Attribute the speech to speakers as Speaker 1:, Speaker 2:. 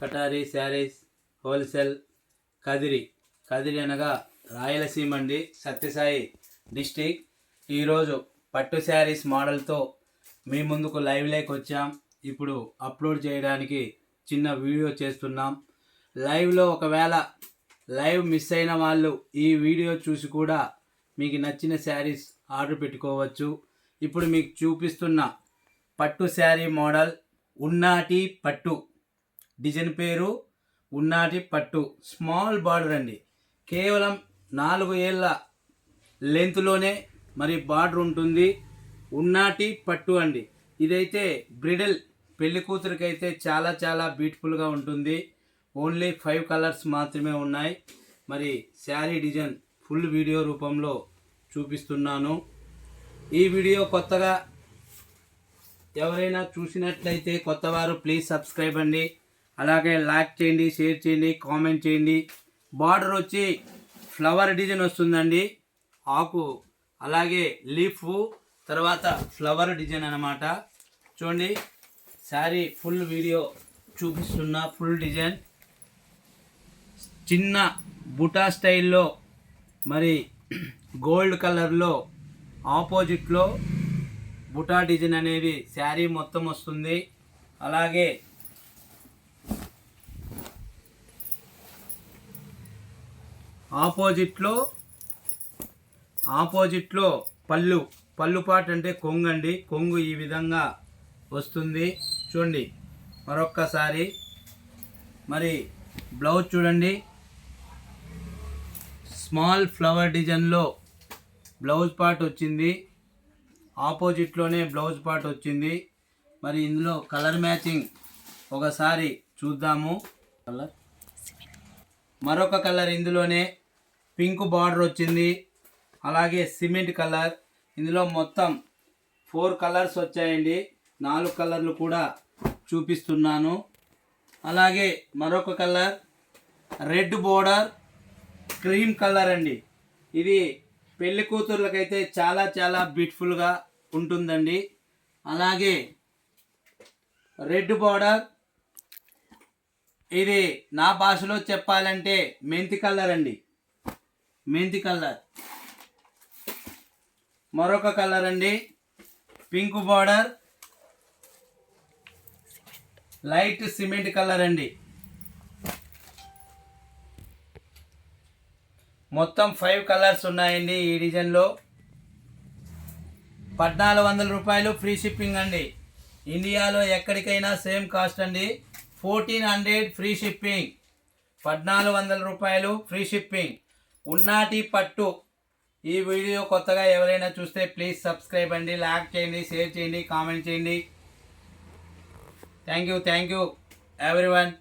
Speaker 1: Katari saris wholesale Kadiri అనగా రాయలసీమ అండి, Sathya Sai district. ఈరోజు పట్టు శారీస్ మోడల్తో మీ ముందుకు లైవ్లోకి వచ్చాం. ఇప్పుడు అప్లోడ్ చేయడానికి చిన్న వీడియో చేస్తున్నాం. లైవ్లో ఒకవేళ లైవ్ మిస్ అయిన వాళ్ళు ఈ వీడియో చూసి కూడా మీకు నచ్చిన శారీస్ ఆర్డర్ పెట్టుకోవచ్చు. ఇప్పుడు మీకు చూపిస్తున్న పట్టు శారీ మోడల్ ఉన్నాటి పట్టు, డిజైన్ పేరు ఉన్నాటి పట్టు. స్మాల్ బార్డర్ అండి, కేవలం 4 ఏళ్ళ లెంత్లోనే మరి బార్డర్ ఉంటుంది. ఉన్నాటి పట్టు అండి. ఇదైతే బ్రిడల్ పెళ్లి కూతురికైతే చాలా చాలా బ్యూటిఫుల్గా ఉంటుంది. ఓన్లీ 5 కలర్స్ మాత్రమే ఉన్నాయి. మరి శారీ డిజైన్ ఫుల్ వీడియో రూపంలో చూపిస్తున్నాను. ఈ వీడియో కొత్తగా ఎవరైనా చూసినట్లయితే కొత్తవారు ప్లీజ్ సబ్స్క్రైబ్ అండి. అలాగే లైక్ చేయండి, షేర్ చేయండి, కామెంట్ చేయండి. బార్డర్ వచ్చి ఫ్లవర్ డిజైన్ వస్తుందండి, ఆకు అలాగే లీఫ్ తర్వాత ఫ్లవర్ డిజైన్ అన్నమాట. చూడండి శారీ ఫుల్ వీడియో చూపిస్తున్న ఫుల్ డిజైన్ చిన్న బుటా స్టైల్లో మరి గోల్డ్ కలర్లో ఆపోజిట్లో బుటా డిజైన్ అనేది శారీ మొత్తం వస్తుంది. అలాగే ఆపోజిట్లో పళ్ళు పాట అంటే కొంగు అండి. కొంగు ఈ విధంగా వస్తుంది. చూడండి మరొక్కసారి. మరి బ్లౌజ్ చూడండి, స్మాల్ ఫ్లవర్ డిజైన్లో బ్లౌజ్ పార్ట్ వచ్చింది. ఆపోజిట్లోనే బ్లౌజ్ పార్ట్ వచ్చింది. మరి ఇందులో కలర్ మ్యాచింగ్ ఒకసారి చూద్దాము. మరొక కలర్ ఇందులోనే పింక్ బార్డర్ వచ్చింది. అలాగే సిమెంట్ కలర్. ఇందులో మొత్తం 4 కలర్స్ వచ్చాయండి. 4 కలర్లు కూడా చూపిస్తున్నాను. అలాగే మరొక colour red border cream colour అండి. ఇది పెళ్లి కూతుర్లకైతే చాలా చాలా బ్యూటిఫుల్గా ఉంటుందండి. అలాగే రెడ్ బోర్డర్, ఇది నా భాషలో చెప్పాలంటే మెంతి కలర్ అండి, మెంతి కలర్. మరొక కలర్ అండి pink border light cement colour అండి. మొత్తం 5 కలర్స్ ఉన్నాయండి ఈ డిజైన్లో. 1400 రూపాయలు ఫ్రీ షిప్పింగ్ అండి. ఇండియాలో ఎక్కడికైనా సేమ్ కాస్ట్ అండి. 1400 ఫ్రీ షిప్పింగ్, 1400 రూపాయలు ఫ్రీ షిప్పింగ్. ఉన్నాటి పట్టు. ఈ వీడియో కొత్తగా ఎవరైనా చూస్తే ప్లీజ్ సబ్స్క్రైబ్ అండి, లైక్ చేయండి, షేర్ చేయండి, కామెంట్ చేయండి. Thank you everyone.